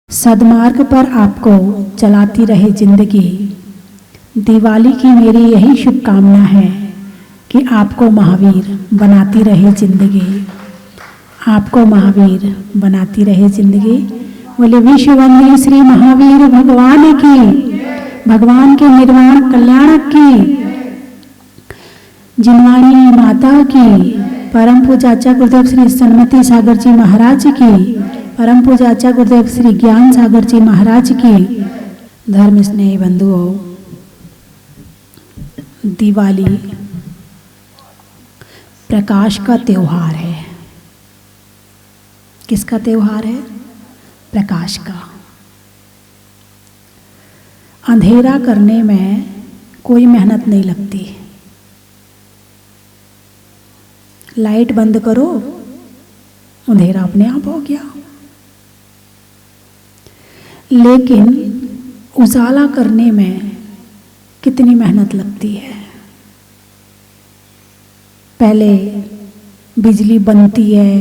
सद्मार्ग पर आपको चलाती रहे जिंदगी। दिवाली की मेरी यही शुभकामना है कि आपको महावीर बनाती रहे जिंदगी, आपको महावीर बनाती रहे जिंदगी। बोले विश्ववंदनीय श्री महावीर भगवान की, भगवान के निर्वाण कल्याण की, जिनवाणी माता की, परम पूज्य गुरुदेव श्री सन्मति सागर जी महाराज की, परम पूज्य गुरुदेव श्री ज्ञान सागर जी महाराज की। धर्म स्नेही बंधुओं, दिवाली प्रकाश का त्योहार है। किसका त्योहार है? प्रकाश का। अंधेरा करने में कोई मेहनत नहीं लगती। लाइट बंद करो, अंधेरा अपने आप हो गया। लेकिन उजाला करने में कितनी मेहनत लगती है। पहले बिजली बनती है,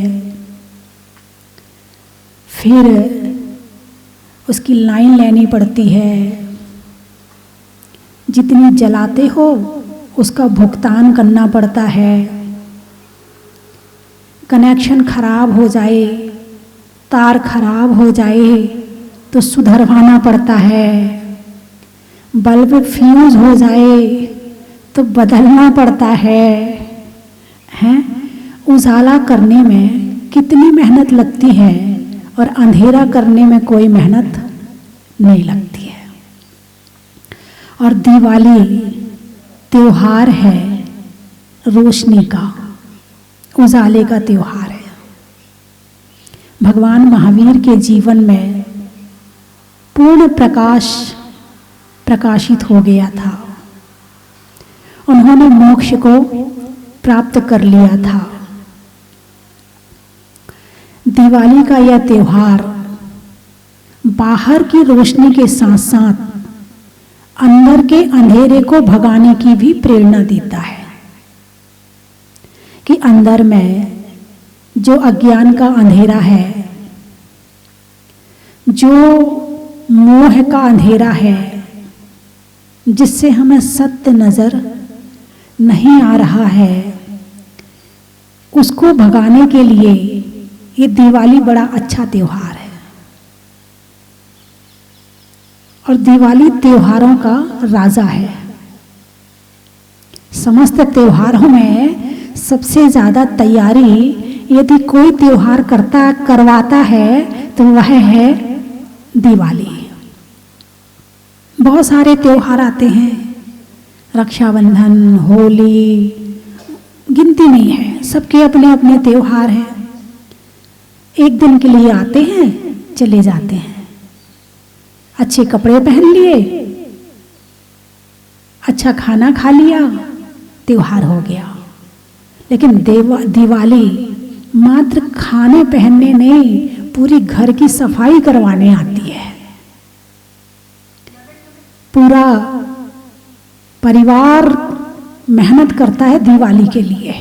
फिर उसकी लाइन लेनी पड़ती है, जितनी जलाते हो उसका भुगतान करना पड़ता है। कनेक्शन खराब हो जाए, तार खराब हो जाए तो सुधरवाना पड़ता है। बल्ब फ्यूज हो जाए तो बदलना पड़ता है। हैं? उजाला करने में कितनी मेहनत लगती है और अंधेरा करने में कोई मेहनत नहीं लगती है। और दिवाली त्योहार है रोशनी का, उजाले का त्योहार है। भगवान महावीर के जीवन में पूर्ण प्रकाश प्रकाशित हो गया था। उन्होंने मोक्ष को प्राप्त कर लिया था। दिवाली का यह त्योहार बाहर की रोशनी के साथ साथ अंदर के अंधेरे को भगाने की भी प्रेरणा देता है कि अंदर में जो अज्ञान का अंधेरा है, जो मोह का अंधेरा है, जिससे हमें सत्य नजर नहीं आ रहा है, उसको भगाने के लिए ये दिवाली बड़ा अच्छा त्योहार है। और दिवाली त्योहारों का राजा है। समस्त त्योहारों में सबसे ज्यादा तैयारी यदि कोई त्योहार करवाता है तो वह है दिवाली। बहुत सारे त्योहार आते हैं, रक्षाबंधन, होली, गिनती नहीं है, सबके अपने अपने त्योहार हैं। एक दिन के लिए आते हैं, चले जाते हैं। अच्छे कपड़े पहन लिए, अच्छा खाना खा लिया, त्योहार हो गया। लेकिन दिवाली मात्र खाने पहनने नहीं, पूरी घर की सफाई करवाने आती है। पूरा परिवार मेहनत करता है दिवाली के लिए।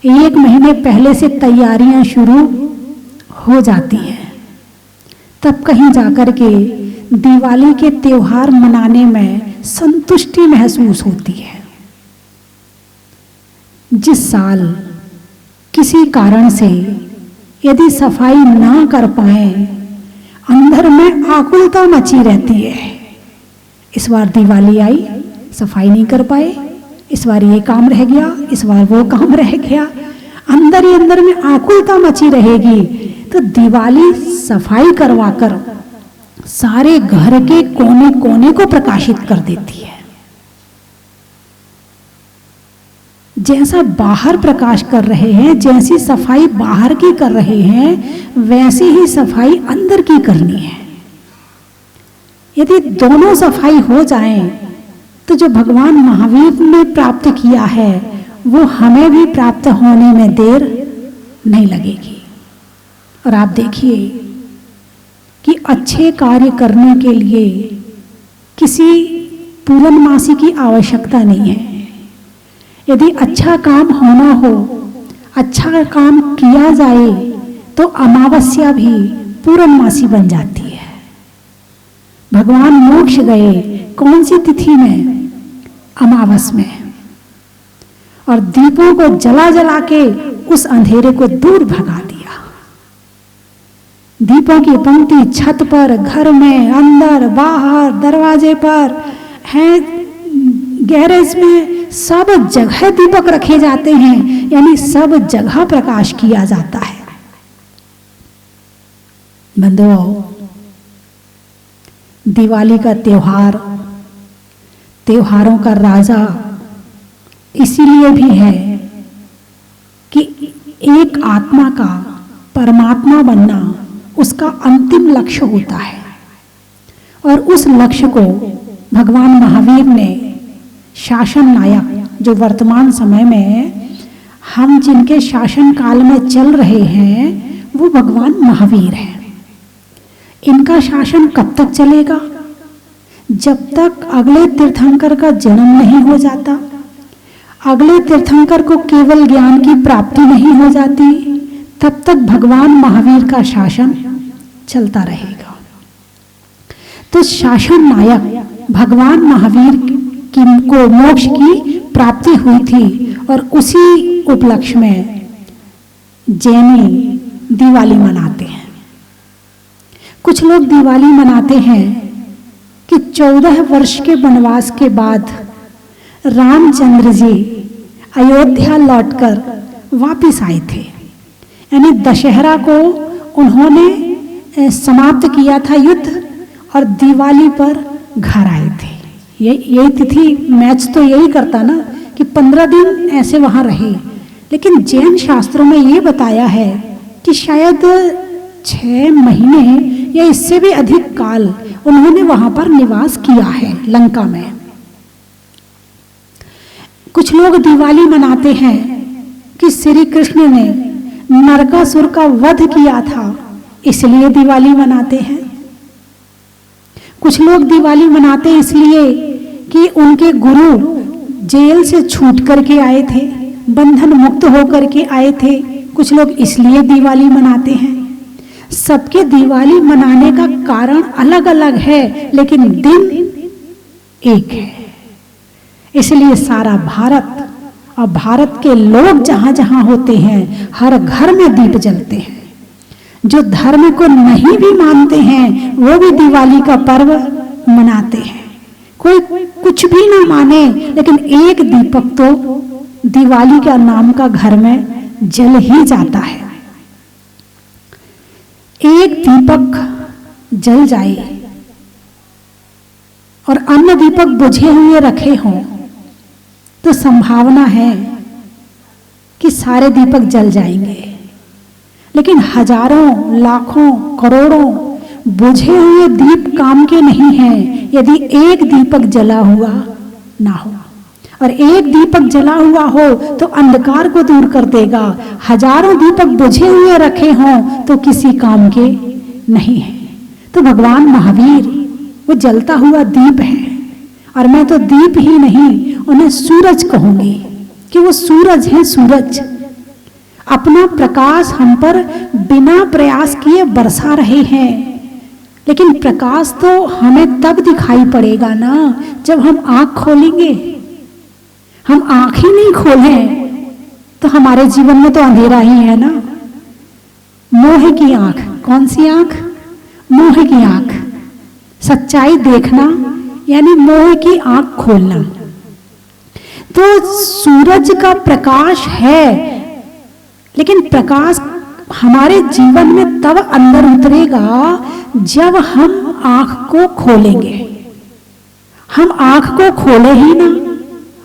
1 महीने पहले से तैयारियां शुरू हो जाती हैं। तब कहीं जाकर के दिवाली के त्योहार मनाने में संतुष्टि महसूस होती है। जिस साल किसी कारण से यदि सफाई ना कर पाए, अंदर में आकुलता मची रहती है। इस बार दिवाली आई, सफाई नहीं कर पाए, इस बार ये काम रह गया, इस बार वो काम रह गया, अंदर ही अंदर में आकुलता मची रहेगी। तो दिवाली सफाई करवाकर सारे घर के कोने कोने को प्रकाशित कर देती है। जैसा बाहर प्रकाश कर रहे हैं, जैसी सफाई बाहर की कर रहे हैं, वैसी ही सफाई अंदर की करनी है। यदि दोनों सफाई हो जाएं, तो जो भगवान महावीर ने प्राप्त किया है वो हमें भी प्राप्त होने में देर नहीं लगेगी। और आप देखिए कि अच्छे कार्य करने के लिए किसी पूर्णमासी की आवश्यकता नहीं है। यदि अच्छा काम होना हो, अच्छा काम किया जाए तो अमावस्या भी पूर्णमासी बन जाती है। भगवान मोक्ष गए कौन सी तिथि में? अमावस में। और दीपों को जला जला के उस अंधेरे को दूर भगा दिया। दीपों की पंक्ति छत पर, घर में, अंदर, बाहर, दरवाजे पर है, गैरेज में, सब जगह दीपक रखे जाते हैं, यानी सब जगह प्रकाश किया जाता है। बंधुओं, दिवाली का त्योहार त्योहारों का राजा इसीलिए भी है कि एक आत्मा का परमात्मा बनना उसका अंतिम लक्ष्य होता है। और उस लक्ष्य को भगवान महावीर ने शासन नायक, जो वर्तमान समय में हम जिनके शासन काल में चल रहे हैं, वो भगवान महावीर हैं। इनका शासन कब तक चलेगा? जब तक अगले तीर्थंकर का जन्म नहीं हो जाता, अगले तीर्थंकर को केवल ज्ञान की प्राप्ति नहीं हो जाती, तब तक भगवान महावीर का शासन चलता रहेगा। तो शासन नायक भगवान महावीर को मोक्ष की प्राप्ति हुई थी और उसी उपलक्ष्य में जैनी दिवाली मनाते हैं। कुछ लोग दिवाली मनाते हैं कि 14 वर्ष के वनवास के बाद रामचंद्र जी अयोध्या लौटकर वापस आए थे, यानी दशहरा को उन्होंने समाप्त किया था युद्ध और दिवाली पर घर आए थे। यही तिथि मैच तो यही करता ना कि 15 दिन ऐसे वहां रहे। लेकिन जैन शास्त्रों में ये बताया है कि शायद 6 महीने या इससे भी अधिक काल उन्होंने वहां पर निवास किया है लंका में। कुछ लोग दिवाली मनाते हैं कि श्री कृष्ण ने नरकासुर का वध किया था, इसलिए दिवाली मनाते हैं। कुछ लोग दिवाली मनाते हैं इसलिए कि उनके गुरु जेल से छूट करके आए थे, बंधन मुक्त होकर के आए थे। कुछ लोग इसलिए दिवाली मनाते हैं। सबके दिवाली मनाने का कारण अलग अलग है, लेकिन दिन एक है। इसलिए सारा भारत और भारत के लोग जहां जहां होते हैं, हर घर में दीप जलते हैं। जो धर्म को नहीं भी मानते हैं वो भी दिवाली का पर्व मनाते हैं। कोई कुछ भी ना माने, लेकिन एक दीपक तो दिवाली का नाम का घर में जल ही जाता है। एक दीपक जल जाए और अन्य दीपक बुझे हुए रखे हों तो संभावना है कि सारे दीपक जल जाएंगे। लेकिन हजारों, लाखों, करोड़ों बुझे हुए दीप काम के नहीं हैं यदि एक दीपक जला हुआ ना हो। और एक दीपक जला हुआ हो तो अंधकार को दूर कर देगा। हजारों दीपक बुझे हुए रखे हों तो किसी काम के नहीं है। तो भगवान महावीर वो जलता हुआ दीप है। और मैं तो दीप ही नहीं, उन्हें सूरज कहूंगी कि वो सूरज है। सूरज अपना प्रकाश हम पर बिना प्रयास किए बरसा रहे हैं। लेकिन प्रकाश तो हमें तब दिखाई पड़ेगा ना जब हम आंख खोलेंगे। हम आंख ही नहीं खोलें तो हमारे जीवन में तो अंधेरा ही है ना। मोह की आंख, कौन सी आंख? मोह की आंख। सच्चाई देखना यानी मोह की आंख खोलना। तो सूरज का प्रकाश है, लेकिन प्रकाश हमारे जीवन में तब अंदर उतरेगा जब हम आंख को खोलेंगे। हम आंख को खोले ही ना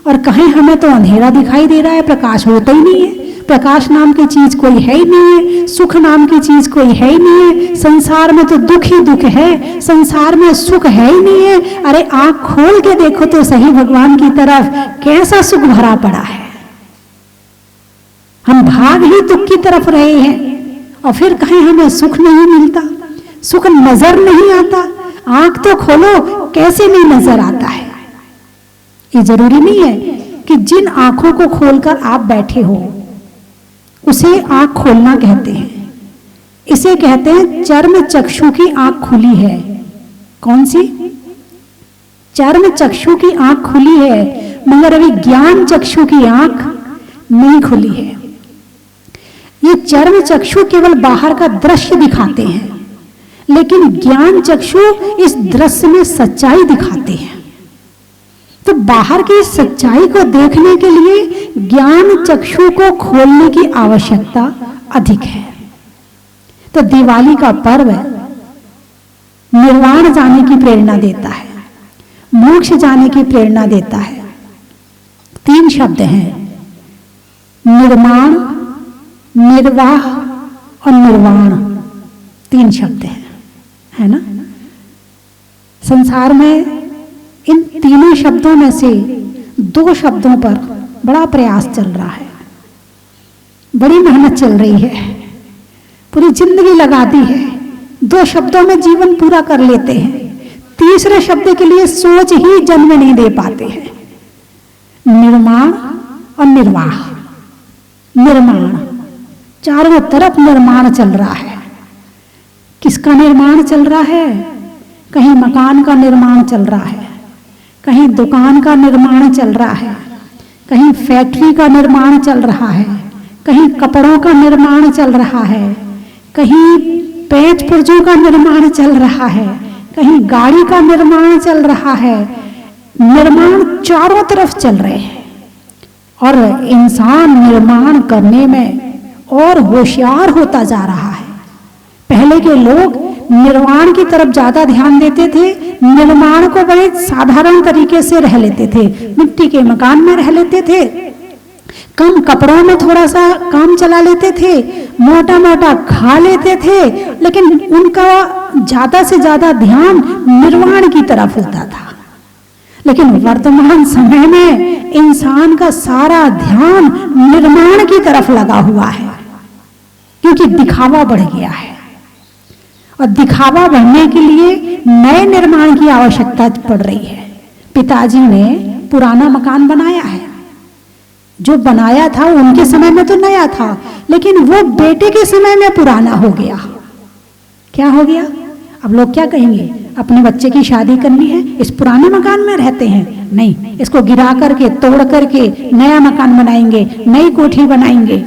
और कहें हमें तो अंधेरा दिखाई दे रहा है, प्रकाश होता ही नहीं है। प्रकाश नाम की चीज कोई है ही नहीं है, सुख नाम की चीज कोई है ही नहीं है। संसार में तो दुख ही दुख है, संसार में सुख है ही नहीं है। अरे आंख खोल के देखो तो सही भगवान की तरफ, कैसा सुख भरा पड़ा है। हम भाग ही दुख की तरफ रहे हैं और फिर कहें हमें सुख नहीं मिलता, सुख नजर नहीं आता। आंख तो खोलो, कैसे नहीं नजर आता है। ये जरूरी नहीं है कि जिन आंखों को खोलकर आप बैठे हो उसे आंख खोलना कहते हैं। इसे कहते हैं चर्म चक्षु की आंख खुली है। कौन सी? चर्म चक्षु की आंख खुली है, मगर अभी ज्ञान चक्षु की आंख नहीं खुली है। ये चर्म चक्षु केवल बाहर का दृश्य दिखाते हैं, लेकिन ज्ञान चक्षु इस दृश्य में सच्चाई दिखाते हैं। तो बाहर की सच्चाई को देखने के लिए ज्ञान चक्षु को खोलने की आवश्यकता अधिक है। तो दिवाली का पर्व निर्वाण जाने की प्रेरणा देता है, मोक्ष जाने की प्रेरणा देता है। 3 शब्द हैं, निर्माण, निर्वाह और निर्वाण। 3 शब्द हैं, है ना। संसार में इन तीनों शब्दों में से 2 शब्दों पर बड़ा प्रयास चल रहा है, बड़ी मेहनत चल रही है, पूरी जिंदगी लगा दी है। 2 शब्दों में जीवन पूरा कर लेते हैं, तीसरे शब्द के लिए सोच ही जन्म नहीं दे पाते हैं। निर्माण और निर्वाह। निर्माण, चारों तरफ निर्माण चल रहा है। किसका निर्माण चल रहा है? कहीं मकान का निर्माण चल रहा है, कहीं दुकान का निर्माण चल रहा है, कहीं फैक्ट्री का निर्माण चल रहा है, कहीं कपड़ों का निर्माण चल रहा है, कहीं पेच पुर्जों का निर्माण चल रहा है, कहीं गाड़ी का निर्माण चल रहा है। निर्माण चारों तरफ चल रहे हैं और इंसान निर्माण करने में और होशियार होता जा रहा है। पहले के लोग निर्माण की तरफ ज्यादा ध्यान देते थे, निर्माण को बड़े साधारण तरीके से रह लेते थे, मिट्टी के मकान में रह लेते थे, कम कपड़ों में थोड़ा सा काम चला लेते थे, मोटा मोटा खा लेते थे, लेकिन उनका ज्यादा से ज्यादा ध्यान निर्वाण की तरफ होता था। लेकिन वर्तमान समय में इंसान का सारा ध्यान निर्माण की तरफ लगा हुआ है, क्योंकि दिखावा बढ़ गया है और दिखावा बढ़ने के लिए नए निर्माण की आवश्यकता पड़ रही है। पिताजी ने पुराना मकान बनाया है, जो बनाया था उनके समय में तो नया था, लेकिन वो बेटे के समय में पुराना हो गया। क्या हो गया? अब लोग क्या कहेंगे? अपने बच्चे की शादी करनी है, इस पुराने मकान में रहते हैं, नहीं, इसको गिरा करके तोड़ करके नया मकान बनाएंगे, नई कोठी बनाएंगे।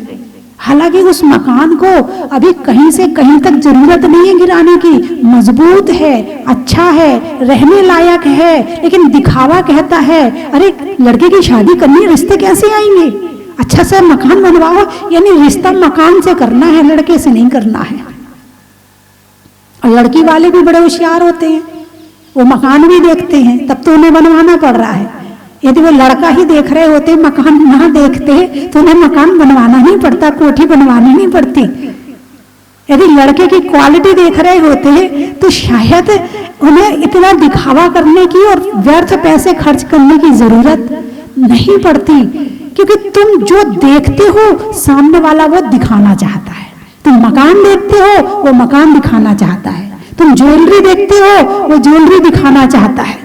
हालांकि उस मकान को अभी कहीं से कहीं तक जरूरत नहीं है गिराने की, मजबूत है, अच्छा है, रहने लायक है, लेकिन दिखावा कहता है अरे लड़के की शादी करनी है, रिश्ते कैसे आएंगे, अच्छा से मकान बनवाओ। यानी रिश्ता मकान से करना है, लड़के से नहीं करना है। और लड़की वाले भी बड़े होशियार होते हैं, वो मकान भी देखते हैं, तब तो उन्हें बनवाना पड़ रहा है। यदि वो लड़का ही देख रहे होते, मकान ना देखते, तो उन्हें मकान बनवाना नहीं पड़ता, कोठी बनवानी नहीं पड़ती। यदि लड़के की क्वालिटी देख रहे होते तो शायद उन्हें इतना दिखावा करने की और व्यर्थ पैसे खर्च करने की जरूरत नहीं पड़ती, क्योंकि तुम जो देखते हो सामने वाला वो दिखाना चाहता है। तुम मकान देखते हो, वो मकान दिखाना चाहता है। तुम ज्वेलरी देखते हो, वो ज्वेलरी दिखाना चाहता है।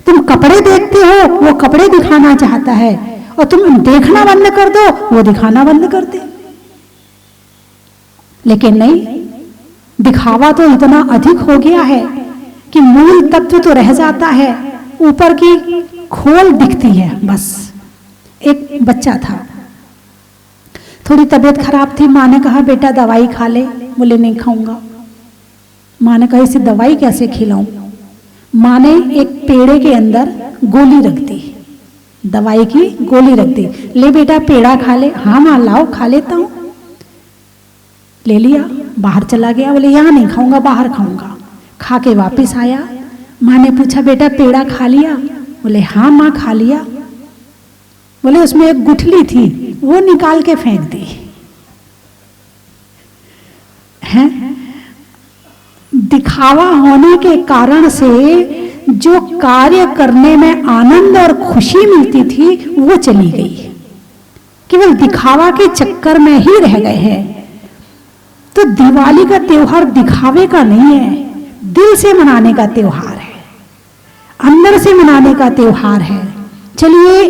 तुम कपड़े देखते हो, वो कपड़े दिखाना चाहता है। और तुम देखना बंद कर दो, वो दिखाना बंद कर दे। लेकिन नहीं, दिखावा तो इतना अधिक हो गया है कि मूल तत्व तो रह जाता है, ऊपर की खोल दिखती है बस। एक बच्चा था, थोड़ी तबीयत खराब थी, माँ ने कहा बेटा दवाई खा ले, बोले नहीं खाऊंगा। माँ ने कहा इसे दवाई कैसे खिलाऊं? माँ ने एक पेड़े के अंदर गोली रख दी, दवाई की गोली रख दी। ले बेटा पेड़ा खा ले। हाँ माँ लाओ खा लेता हूं। ले लिया, बाहर चला गया, बोले यहाँ नहीं खाऊंगा, बाहर खाऊंगा। खा के वापिस आया, माँ ने पूछा बेटा पेड़ा खा लिया? बोले हाँ माँ खा लिया। बोले उसमें एक गुठली थी, वो निकाल के फेंक दी। हैं? दिखावा होने के कारण से जो कार्य करने में आनंद और खुशी मिलती थी वो चली गई, केवल दिखावा के चक्कर में ही रह गए हैं। तो दिवाली का त्योहार दिखावे का नहीं है, दिल से मनाने का त्योहार है, अंदर से मनाने का त्योहार है। चलिए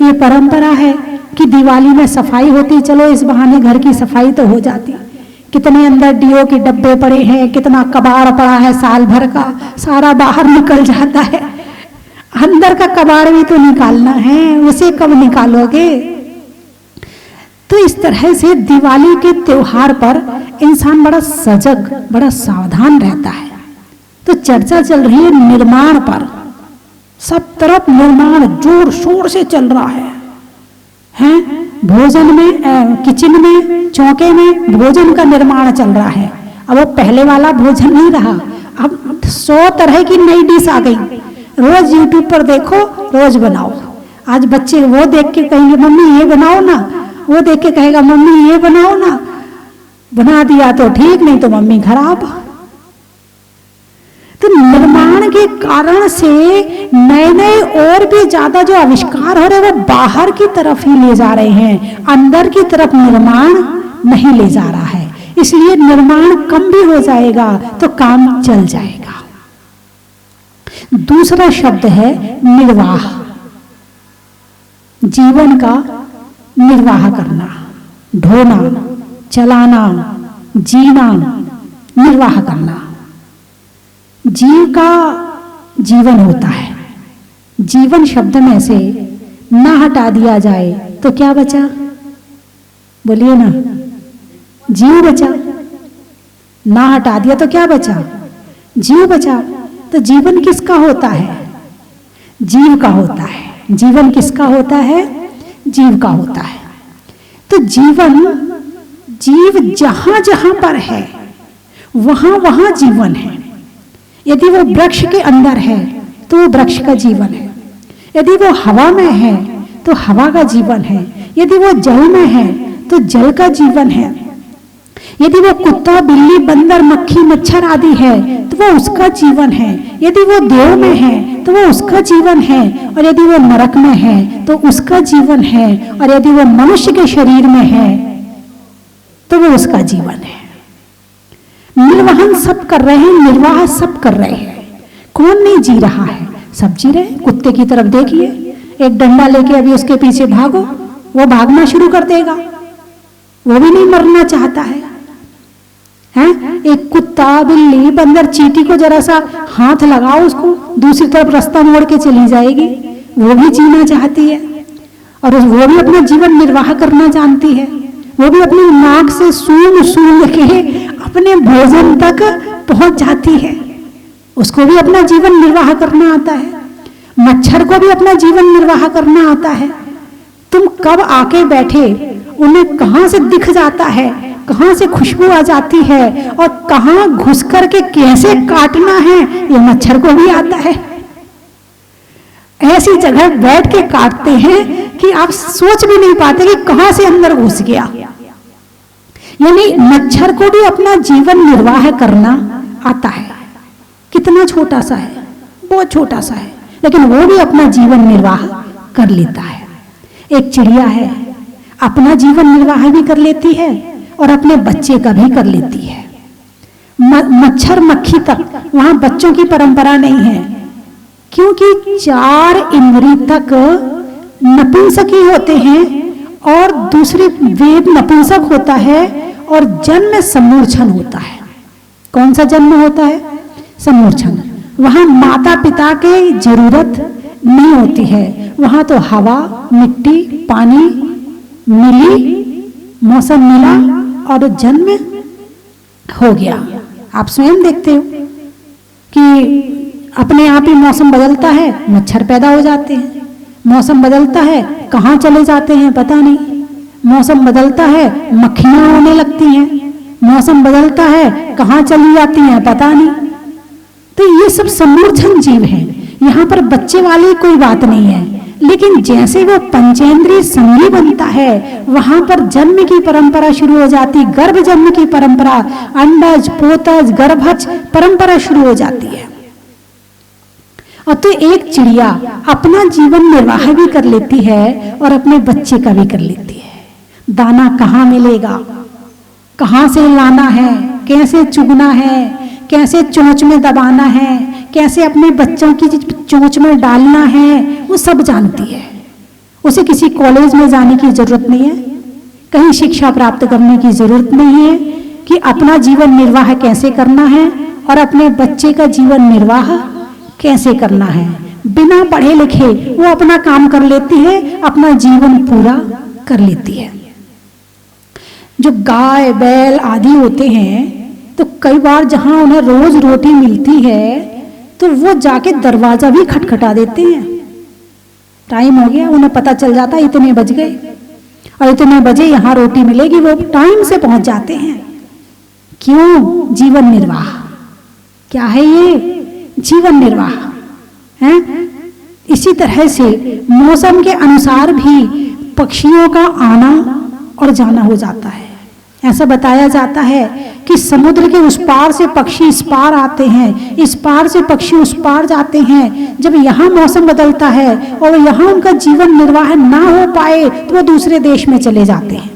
ये परंपरा है कि दिवाली में सफाई होती, चलो इस बहाने घर की सफाई तो हो जाती। कितने अंदर डीओ के डब्बे पड़े हैं, कितना कबाड़ पड़ा है साल भर का, सारा बाहर निकल जाता है। अंदर का कबाड़ भी तो निकालना है, उसे कब निकालोगे? तो इस तरह से दिवाली के त्योहार पर इंसान बड़ा सजग, बड़ा सावधान रहता है। तो चर्चा चल रही है निर्माण पर, सब तरफ निर्माण जोर शोर से चल रहा है? भोजन में, किचन में, चौके में भोजन का निर्माण चल रहा है। अब वो पहले वाला भोजन नहीं रहा, अब 100 तरह की नई डिश आ गई। रोज यूट्यूब पर देखो, रोज बनाओ। आज बच्चे वो देख के कहेंगे मम्मी ये बनाओ ना, वो देख के कहेगा मम्मी ये बनाओ ना। बना दिया तो ठीक, नहीं तो मम्मी खराब। तो निर्माण के कारण से नए नए और भी ज्यादा जो आविष्कार हो रहे हैं वो बाहर की तरफ ही ले जा रहे हैं, अंदर की तरफ निर्माण नहीं ले जा रहा है। इसलिए निर्माण कम भी हो जाएगा तो काम चल जाएगा। दूसरा शब्द है निर्वाह, जीवन का निर्वाह करना, ढोना, चलाना, जीना, निर्वाह करना। जीव का जीवन होता है। जीवन शब्द में से ना हटा दिया जाए तो क्या बचा? बोलिए ना, जीव बचा। ना हटा दिया तो क्या बचा? जीव बचा। तो जीवन किसका होता है? जीव का होता है। जीवन किसका होता है? जीव का होता है। तो जीवन, जीव जहां जहां पर है वहां वहां जीवन है। यदि वो वृक्ष के अंदर है तो वो वृक्ष का जीवन है, यदि वो हवा में है तो हवा का जीवन है, यदि वो जल में है तो जल का जीवन है, यदि वो कुत्ता, बिल्ली, बंदर, मक्खी, मच्छर आदि है तो वो उसका जीवन है, यदि वो देव में है तो वो उसका जीवन है, और यदि वो नरक में है तो उसका जीवन है, और यदि वो मनुष्य के शरीर में है तो वो उसका जीवन है। निर्वहन सब कर रहे हैं, निर्वाह सब कर रहे हैं। कौन नहीं जी रहा है? सब जी रहे हैं। कुत्ते की तरफ देखिए, एक डंडा लेके अभी उसके पीछे भागो, वो भागना शुरू कर देगा, वो भी नहीं मरना चाहता है। एक कुत्ता, बिल्ली, बंदर, चींटी को जरा सा हाथ लगाओ, उसको दूसरी तरफ रास्ता मोड़ के चली जाएगी, वो भी जीना चाहती है, और वो भी अपना जीवन निर्वाह करना जानती है। वो भी अपनी नाक से सूंघ सूंघ के अपने भोजन तक पहुंच जाती है, उसको भी अपना जीवन निर्वाह करना आता है। मच्छर को भी अपना जीवन निर्वाह करना आता है। तुम कब आके बैठे, उन्हें कहां से दिख जाता है, कहां से खुशबू आ जाती है, और कहां घुस करके कैसे काटना है, ये मच्छर को भी आता है। ऐसी जगह बैठ के काटते हैं कि आप सोच भी नहीं पाते कि कहां से अंदर घुस गया। यानी मच्छर को भी अपना जीवन निर्वाह करना आता है। कितना छोटा सा है, बहुत छोटा सा है, लेकिन वो भी अपना जीवन निर्वाह कर लेता है। एक चिड़िया है, अपना जीवन निर्वाह भी कर लेती है और अपने बच्चे का भी कर लेती है। मच्छर मक्खी तक वहां बच्चों की परंपरा नहीं है, क्योंकि 4 इंद्री तक नपुंसक ही होते हैं, और दूसरी वेद नपुंसक होता है, और जन्म समूर्छन होता है। कौन सा जन्म होता है? समूर्छन। वहां माता पिता की जरूरत नहीं होती है, वहां तो हवा, मिट्टी, पानी मिली, मौसम मिला और जन्म हो गया। आप स्वयं देखते हो कि अपने आप ही मौसम बदलता है, मच्छर पैदा हो जाते हैं। मौसम बदलता है, कहाँ चले जाते हैं पता नहीं। मौसम बदलता है, मक्खियां होने लगती हैं। मौसम बदलता है, कहाँ चली जाती हैं पता नहीं। तो ये सब समूर्छन जीव हैं। यहाँ पर बच्चे वाली कोई बात नहीं है, लेकिन जैसे वो पंचेंद्रिय संगी बनता है, वहां पर जन्म की परंपरा शुरू हो जाती, गर्भ जन्म की परंपरा, अंडज, पोतज, गर्भज परंपरा शुरू हो जाती है। और तो एक चिड़िया अपना जीवन निर्वाह भी कर लेती है और अपने बच्चे का भी कर लेती है। दाना कहाँ मिलेगा, कहाँ से लाना है, कैसे चुगना है, कैसे चोंच में दबाना है, कैसे अपने बच्चों की चोंच में डालना है, वो सब जानती है। उसे किसी कॉलेज में जाने की जरूरत नहीं है, कहीं शिक्षा प्राप्त करने की जरूरत नहीं है, कि अपना जीवन निर्वाह कैसे करना है और अपने बच्चे का जीवन निर्वाह कैसे करना है। बिना पढ़े लिखे वो अपना काम कर लेती है, अपना जीवन पूरा कर लेती है। जो गाय बैल आदि होते हैं तो कई बार जहां उन्हें रोज रोटी मिलती है तो वो जाके दरवाजा भी खटखटा देते हैं। टाइम हो गया, उन्हें पता चल जाता है इतने बज गए और इतने बजे यहाँ रोटी मिलेगी, वो टाइम से पहुंच जाते हैं। क्यों? जीवन निर्वाह। क्या है ये? जीवन निर्वाह है। इसी तरह से मौसम के अनुसार भी पक्षियों का आना और जाना हो जाता है। ऐसा बताया जाता है कि समुद्र के उस पार से पक्षी इस पार आते हैं, इस पार से पक्षी उस पार जाते हैं। जब यहाँ मौसम बदलता है और यहाँ उनका जीवन निर्वाह ना हो पाए तो वो दूसरे देश में चले जाते हैं।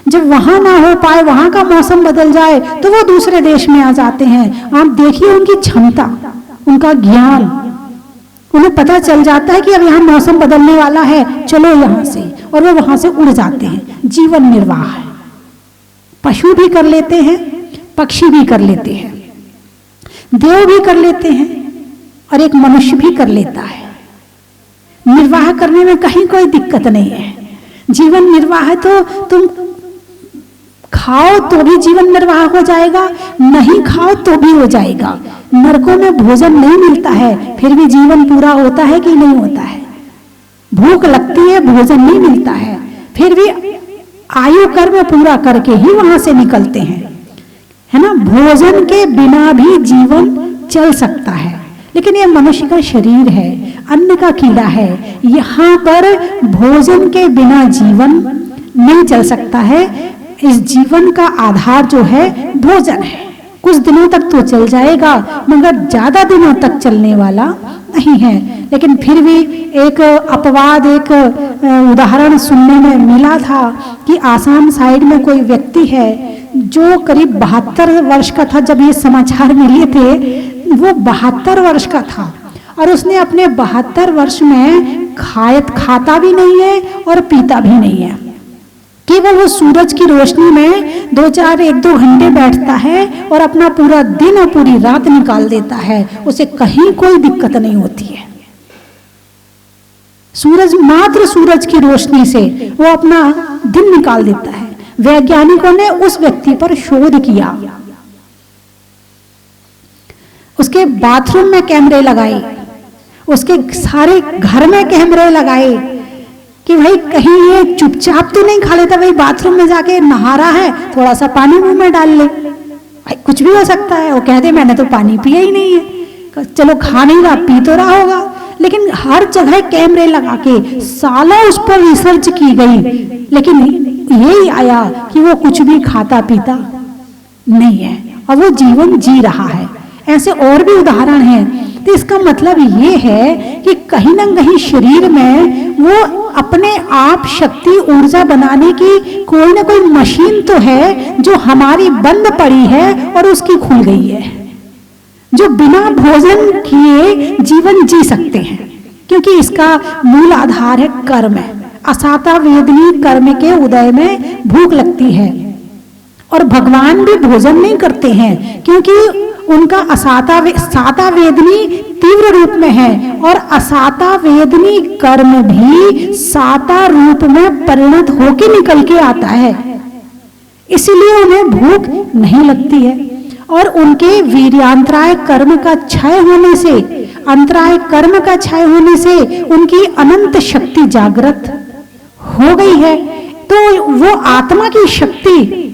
जब वहां ना हो पाए, वहां का मौसम बदल जाए तो वो दूसरे देश में आ जाते हैं। आप देखिए उनकी क्षमता, उनका ज्ञान, उन्हें पता चल जाता है कि अब यहाँ मौसम बदलने वाला है, चलो यहाँ से, और वो वहां से उड़ जाते हैं। जीवन निर्वाह है। पशु भी कर लेते हैं, पक्षी भी कर लेते हैं, देव भी कर लेते हैं और एक मनुष्य भी कर लेता है। निर्वाह करने में कहीं कोई दिक्कत नहीं है। जीवन निर्वाह तो तुम खाओ तो भी जीवन निर्वाह हो जाएगा, नहीं खाओ तो भी हो जाएगा। नरकों में भोजन नहीं मिलता है फिर भी जीवन पूरा होता है कि नहीं होता है? भूख लगती है, भोजन नहीं मिलता है, फिर भी आयु कर्म पूरा करके ही वहां से निकलते हैं, है ना। भोजन के बिना भी जीवन चल सकता है, लेकिन ये मनुष्य का शरीर है, अन्न का कीड़ा है, यहाँ पर भोजन के बिना जीवन नहीं चल सकता है। इस जीवन का आधार जो है भोजन है। कुछ दिनों तक तो चल जाएगा मगर ज्यादा दिनों तक चलने वाला नहीं है। लेकिन फिर भी एक अपवाद, एक उदाहरण सुनने में मिला था कि आसाम साइड में कोई व्यक्ति है जो करीब 72 वर्ष का था। जब ये समाचार मिले थे वो 72 वर्ष का था और उसने अपने 72 वर्ष में खाता भी नहीं है और पीता भी नहीं है। केवल वो सूरज की रोशनी में 1-2 घंटे बैठता है और अपना पूरा दिन और पूरी रात निकाल देता है। उसे कहीं कोई दिक्कत नहीं होती है। मात्र सूरज की रोशनी से वो अपना दिन निकाल देता है। वैज्ञानिकों ने उस व्यक्ति पर शोध किया, उसके बाथरूम में कैमरे लगाए, उसके सारे घर में कैमरे लगाए कि भाई कहीं ये चुपचाप तो नहीं खा लेता, भाई बाथरूम में जाके नहा रहा है, थोड़ा सा पानी मुंह में डाल ले, भाई कुछ भी हो सकता है। वो कहते मैंने तो पानी पिया ही नहीं है, चलो खा नहीं रहा, पी तो रहा होगा। लेकिन हर जगह कैमरे लगा के सालों उस पर रिसर्च की गई, लेकिन यही आया कि वो कुछ भी खाता पीता नहीं है और वो जीवन जी रहा है। ऐसे और भी उदाहरण हैं। तो इसका मतलब ये है कि कहीं ना कहीं शरीर में वो अपने आप शक्ति ऊर्जा बनाने की कोई ना कोई मशीन तो है जो हमारी बंद पड़ी है और उसकी खुल गई है, जो बिना भोजन किए जीवन जी सकते हैं। क्योंकि इसका मूल आधार है कर्म है। असाता वेदनी कर्म के उदय में भूख लगती है और भगवान भी भोजन नहीं करते हैं क्योंकि उनका साता वेदनी तीव्र रूप में है और असाता वेदनी कर्म भी साता रूप में परिणत होकर निकल के आता है, इसलिए उन्हें भूख नहीं लगती है। और उनके वीर्यांतराय कर्म का क्षय होने से, अंतराय कर्म का क्षय होने से उनकी अनंत शक्ति जागृत हो गई है। तो वो आत्मा की शक्ति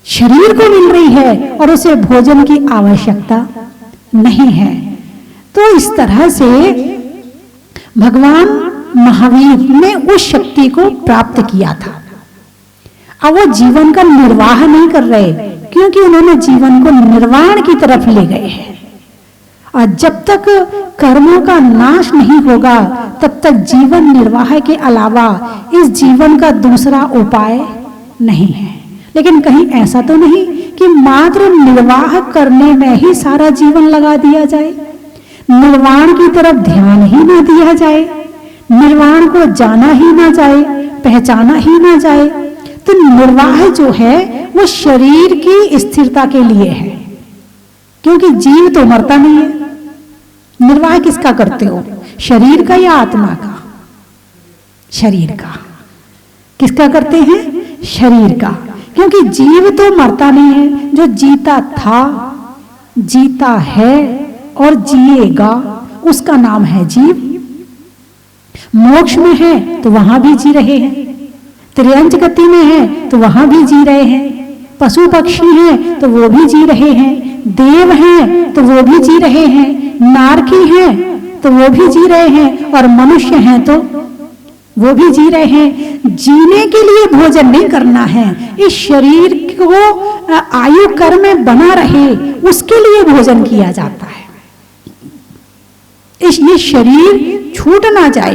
शरीर को मिल रही है और उसे भोजन की आवश्यकता नहीं है। तो इस तरह से भगवान महावीर ने उस शक्ति को प्राप्त किया था। अब वो जीवन का निर्वाह नहीं कर रहे क्योंकि उन्होंने जीवन को निर्वाण की तरफ ले गए हैं। और जब तक कर्मों का नाश नहीं होगा तब तक जीवन निर्वाह के अलावा इस जीवन का दूसरा उपाय नहीं है। लेकिन कहीं ऐसा तो नहीं कि मात्र निर्वाह करने में ही सारा जीवन लगा दिया जाए, निर्वाण की तरफ ध्यान ही ना दिया जाए, निर्वाण को जाना ही ना जाए, पहचाना ही ना जाए, तो निर्वाह जो है वो शरीर की स्थिरता के लिए है, क्योंकि जीव तो मरता नहीं है। निर्वाह किसका करते हो, शरीर का या आत्मा का? शरीर का। किसका करते हैं, शरीर का, क्योंकि जीव तो मरता नहीं है। जो जीता था, जीता है और जिएगा, उसका नाम है जीव। मोक्ष में है तो वहां भी जी रहे हैं, त्रियंच गति में है तो वहां भी जी रहे हैं, पशु पक्षी हैं तो वो भी जी रहे हैं, देव हैं तो वो भी जी रहे हैं, नारकी हैं तो वो भी जी रहे हैं, और मनुष्य हैं तो वो भी जी रहे हैं। जीने के लिए भोजन नहीं करना है, इस शरीर को आयु कर में बना रहे उसके लिए भोजन किया जाता है। ये शरीर छूट ना जाए,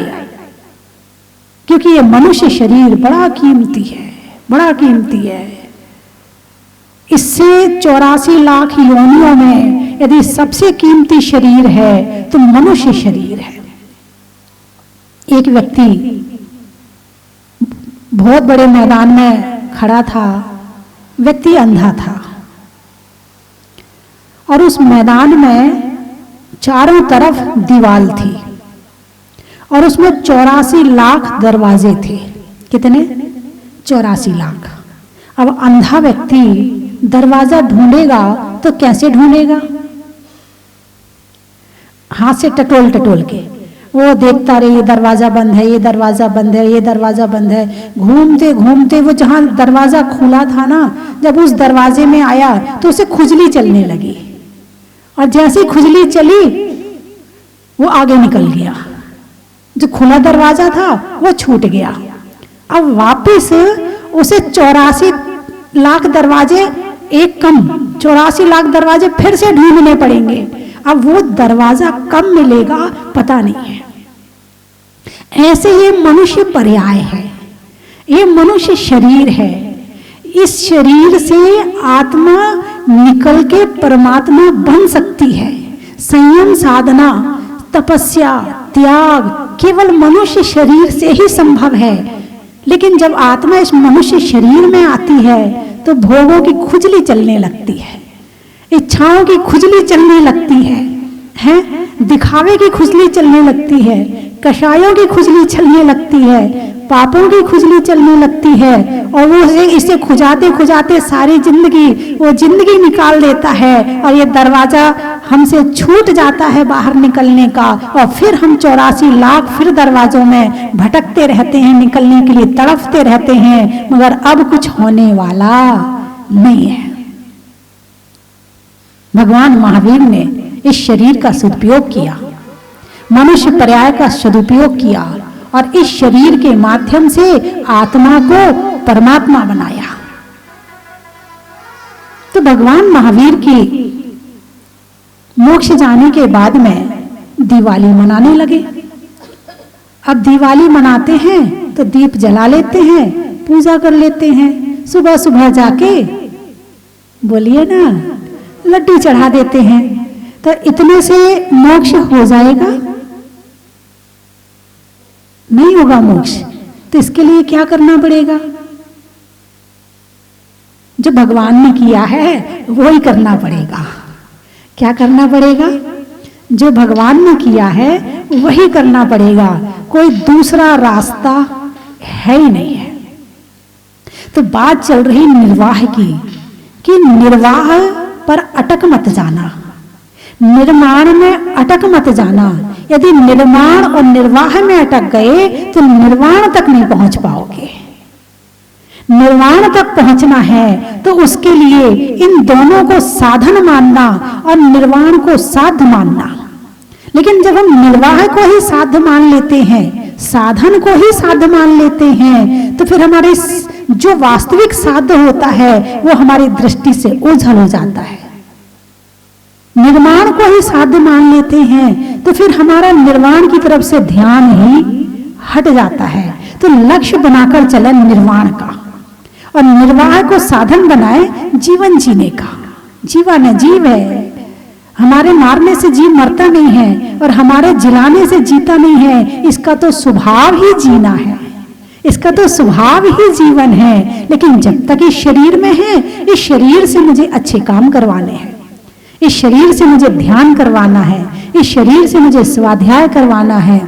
क्योंकि ये मनुष्य शरीर बड़ा कीमती है, बड़ा कीमती है। इससे 84 लाख योनियों में यदि सबसे कीमती शरीर है तो मनुष्य शरीर है। एक व्यक्ति बहुत बड़े मैदान में खड़ा था, व्यक्ति अंधा था, और उस मैदान में चारों तरफ दीवार थी और उसमें 84 लाख दरवाजे थे। कितने? 84 लाख। अब अंधा व्यक्ति दरवाजा ढूंढेगा तो कैसे ढूंढेगा? हाथ से टटोल टटोल के वो देखता रहे, ये दरवाजा बंद है, ये दरवाजा बंद है, ये दरवाजा बंद है। घूमते घूमते वो जहां दरवाजा खुला था ना, जब उस दरवाजे में आया तो उसे खुजली चलने लगी, और जैसी खुजली चली वो आगे निकल गया। जो खुला दरवाजा था वो छूट गया। अब वापस उसे 84 लाख दरवाजे, एक कम 84 लाख दरवाजे फिर से ढूंढने पड़ेंगे। अब वो दरवाजा कब मिलेगा पता नहीं है। ऐसे ये मनुष्य पर्याय है, ये मनुष्य शरीर है। इस शरीर से आत्मा निकल के परमात्मा बन सकती है। संयम साधना, तपस्या, त्याग केवल मनुष्य शरीर से ही संभव है। लेकिन जब आत्मा इस मनुष्य शरीर में आती है तो भोगों की खुजली चलने लगती है, इच्छाओं की खुजली चलने लगती है, दिखावे की खुजली चलने लगती है, कषायों की खुजली चलने लगती है, पापों की खुजली चलने लगती है, और वो इसे खुजाते खुजाते सारी जिंदगी निकाल देता है, और ये दरवाजा हमसे छूट जाता है बाहर निकलने का, और फिर हम 84 लाख फिर दरवाजों में भटकते रहते हैं, निकलने के लिए तड़पते रहते हैं, मगर अब कुछ होने वाला नहीं है। भगवान महावीर ने इस शरीर का सदुपयोग किया, मनुष्य पर्याय का सदुपयोग किया, और इस शरीर के माध्यम से आत्मा को परमात्मा बनाया। तो भगवान महावीर की मोक्ष जाने के बाद में दिवाली मनाने लगे। अब दिवाली मनाते हैं तो दीप जला लेते हैं, पूजा कर लेते हैं, सुबह सुबह जाके बोलिए ना लड्डू चढ़ा देते हैं। तो इतने से मोक्ष हो जाएगा? नहीं होगा मोक्ष। तो इसके लिए क्या करना पड़ेगा? जो भगवान ने किया है वो ही करना पड़ेगा। क्या करना पड़ेगा? जो भगवान ने किया है वही करना पड़ेगा, कोई दूसरा रास्ता है ही नहीं है। तो बात चल रही निर्वाह की, कि निर्वाह पर अटक मत जाना, निर्माण में अटक मत जाना। यदि निर्माण और निर्वाह में अटक गए तो निर्वाण तक नहीं पहुंच पाओगे। निर्वाण तक पहुंचना है तो उसके लिए इन दोनों को साधन मानना और निर्वाण को साध्य मानना। लेकिन जब हम निर्वाह को ही साध्य मान लेते हैं, साधन को ही साध्य मान लेते हैं, तो फिर हमारे जो वास्तविक साध्य होता है वो हमारी दृष्टि से ओझल हो जाता है। निर्माण को ही साध्य मान लेते हैं तो फिर हमारा निर्वाण की तरफ से ध्यान ही हट जाता है। तो लक्ष्य बनाकर चले निर्वाण का, और निर्वाह को साधन बनाए जीवन जीने का। जीवन है, जीव है। हमारे मारने से जीव मरता नहीं है और हमारे जिलाने से जीता नहीं है। इसका तो स्वभाव ही जीना है। इसका तो स्वभाव ही जीवन है। लेकिन जब तक इस शरीर में है, इस शरीर से मुझे अच्छे काम करवाने हैं, इस शरीर से मुझे ध्यान करवाना है, इस शरीर से मुझे स्वाध्याय करवाना है,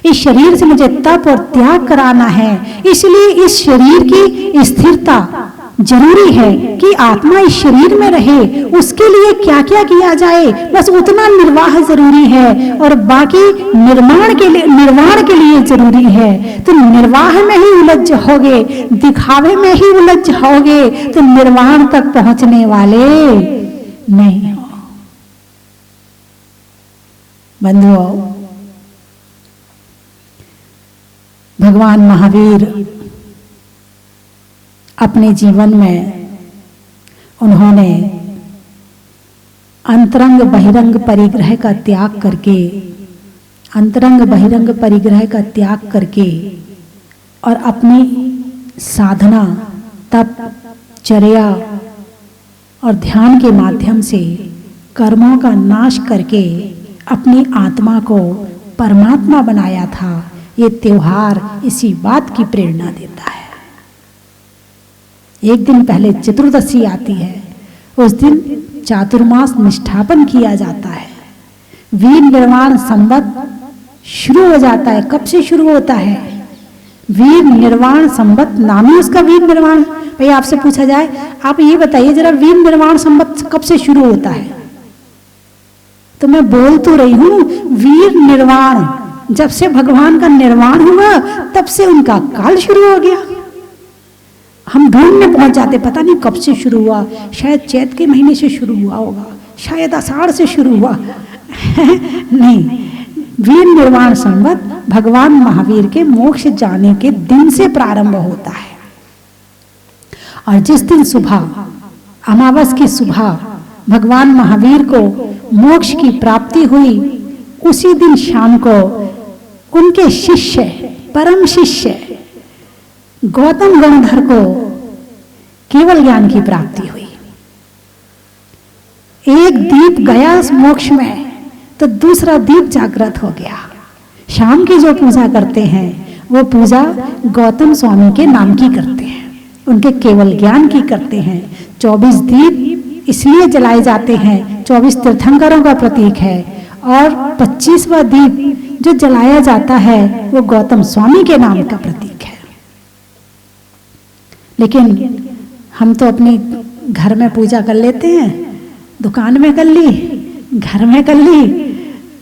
इस शरीर से मुझे तप और त्याग कराना है। इसलिए इस शरीर की स्थिरता जरूरी है कि आत्मा इस शरीर में रहे। उसके लिए क्या क्या किया जाए, बस उतना निर्वाह जरूरी है, और बाकी निर्माण के लिए जरूरी है। तो निर्वाह में ही उलझ जाओगे, दिखावे में ही उलझ जाओगे, तो निर्वाण तक पहुंचने वाले नहीं हो। बंधुओं, भगवान महावीर अपने जीवन में उन्होंने अंतरंग बहिरंग परिग्रह का त्याग करके, अंतरंग बहिरंग परिग्रह का त्याग करके और अपनी साधना, तप, चर्या और ध्यान के माध्यम से कर्मों का नाश करके अपनी आत्मा को परमात्मा बनाया था। ये त्योहार इसी बात की प्रेरणा देता है। एक दिन पहले चतुर्दशी आती है, उस दिन चातुर्मास निष्ठापन किया जाता है। वीर निर्वाण संवत शुरू हो जाता है। कब से शुरू होता है? वीर निर्वाण संवत नाम ही उसका वीर निर्वाण। भाई आपसे पूछा जाए, आप ये बताइए जरा, वीर निर्वाण संवत कब से शुरू होता है? तो मैं बोल तो रही हूं, वीर निर्वाण, जब से भगवान का निर्वाण हुआ तब से उनका काल शुरू हो गया। हम ढूंढने पहुंच जाते, पता नहीं कब से शुरू हुआ, शायद चैत के महीने से शुरू हुआ होगा, शायद आषाढ़ से शुरू हुआ नहीं, वीर निर्वाण संवत भगवान महावीर के मोक्ष जाने के दिन से प्रारंभ होता है। और जिस दिन सुबह, अमावस की सुबह भगवान महावीर को मोक्ष की प्राप्ति हुई, उसी दिन शाम को उनके शिष्य, परम शिष्य गौतम गणधर को केवल ज्ञान की प्राप्ति हुई। एक दीप गया उस मोक्ष में, तो दूसरा दीप जागृत हो गया। शाम की जो पूजा करते हैं वो पूजा गौतम स्वामी के नाम की करते हैं, उनके केवल ज्ञान की करते हैं। 24 दीप इसलिए जलाए जाते हैं, 24 तीर्थंकरों का प्रतीक है, और 25वां दीप जो जलाया जाता है वो गौतम स्वामी के नाम का प्रतीक है। लेकिन हम तो अपने घर में पूजा कर लेते हैं, दुकान में कर ली, घर में कर ली,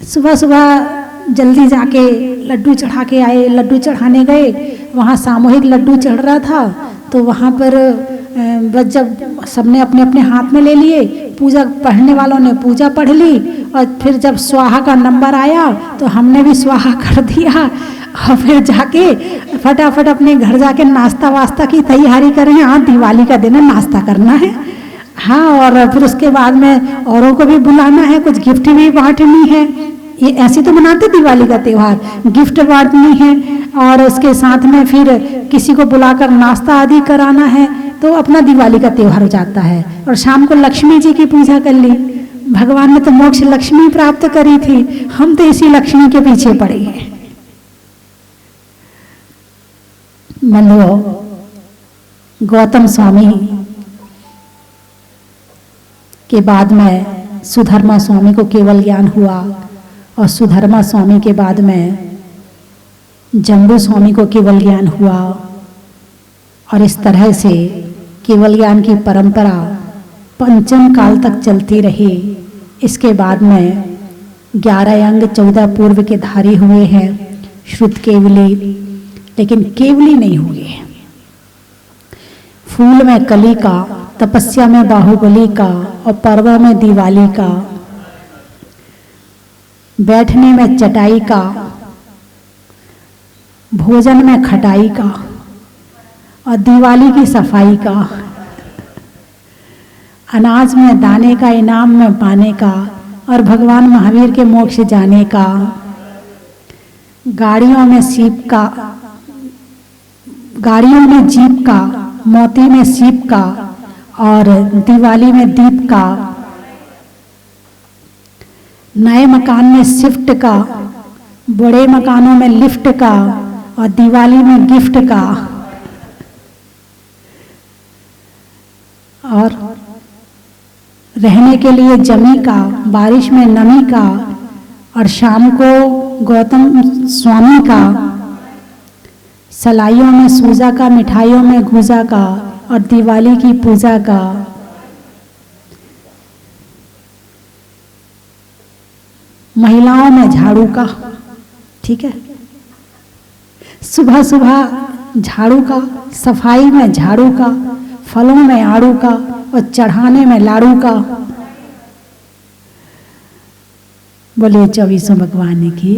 सुबह सुबह जल्दी जाके लड्डू चढ़ा के आए, लड्डू चढ़ाने गए, वहाँ सामूहिक लड्डू चढ़ रहा था, तो वहाँ पर बस जब सबने अपने अपने हाथ में ले लिए, पूजा पढ़ने वालों ने पूजा पढ़ ली, और फिर जब स्वाहा का नंबर आया तो हमने भी स्वाहा कर दिया, और फिर जाके फटाफट अपने घर जाके नाश्ता वास्ता की तैयारी करें। हाँ, दिवाली का दिन है, नाश्ता करना है। हाँ, और फिर उसके बाद में औरों को भी बुलाना है, कुछ गिफ्ट भी बांटनी है। ये ऐसे तो मनाते दिवाली का त्योहार, गिफ्ट बांटनी है, और उसके साथ में फिर किसी को बुलाकर नाश्ता आदि कराना है, तो अपना दिवाली का त्योहार हो जाता है। और शाम को लक्ष्मी जी की पूजा कर ली। भगवान ने तो मोक्ष लक्ष्मी प्राप्त करी थी, हम तो इसी लक्ष्मी के पीछे पड़े हैं। बंधुओं, गौतम स्वामी के बाद में सुधर्मा स्वामी को केवल ज्ञान हुआ, और सुधर्मा स्वामी के बाद में जम्बू स्वामी को केवल ज्ञान हुआ, और इस तरह से केवल ज्ञान की परंपरा पंचम काल तक चलती रही। इसके बाद में 11 अंग 14 पूर्व के धारी हुए हैं श्रुत केवली, लेकिन केवली नहीं हुए। फूल में कली का, तपस्या में बाहुबली का, और पर्व में दिवाली का, बैठने में चटाई का, भोजन में खटाई का, और दिवाली की सफाई का, अनाज में दाने का, इनाम में पाने का, और भगवान महावीर के मोक्ष जाने का, गाड़ियों में सीप का, गाड़ियों में जीप का, मोती में सीप का, और दिवाली में दीप का, नए मकान में शिफ्ट का, बड़े मकानों में लिफ्ट का, और दिवाली में गिफ्ट का, और रहने के लिए जमी का, बारिश में नमी का, और शाम को गौतम स्वामी का, सलाइयों में सूजा का, मिठाइयों में गूजा का, और दिवाली की पूजा का। महिलाओं में झाड़ू का, ठीक है, सुबह सुबह झाड़ू का, सफाई में झाड़ू का, फलों में आड़ू का, और चढ़ाने में लाड़ू का। बोलिए 24 भगवान की।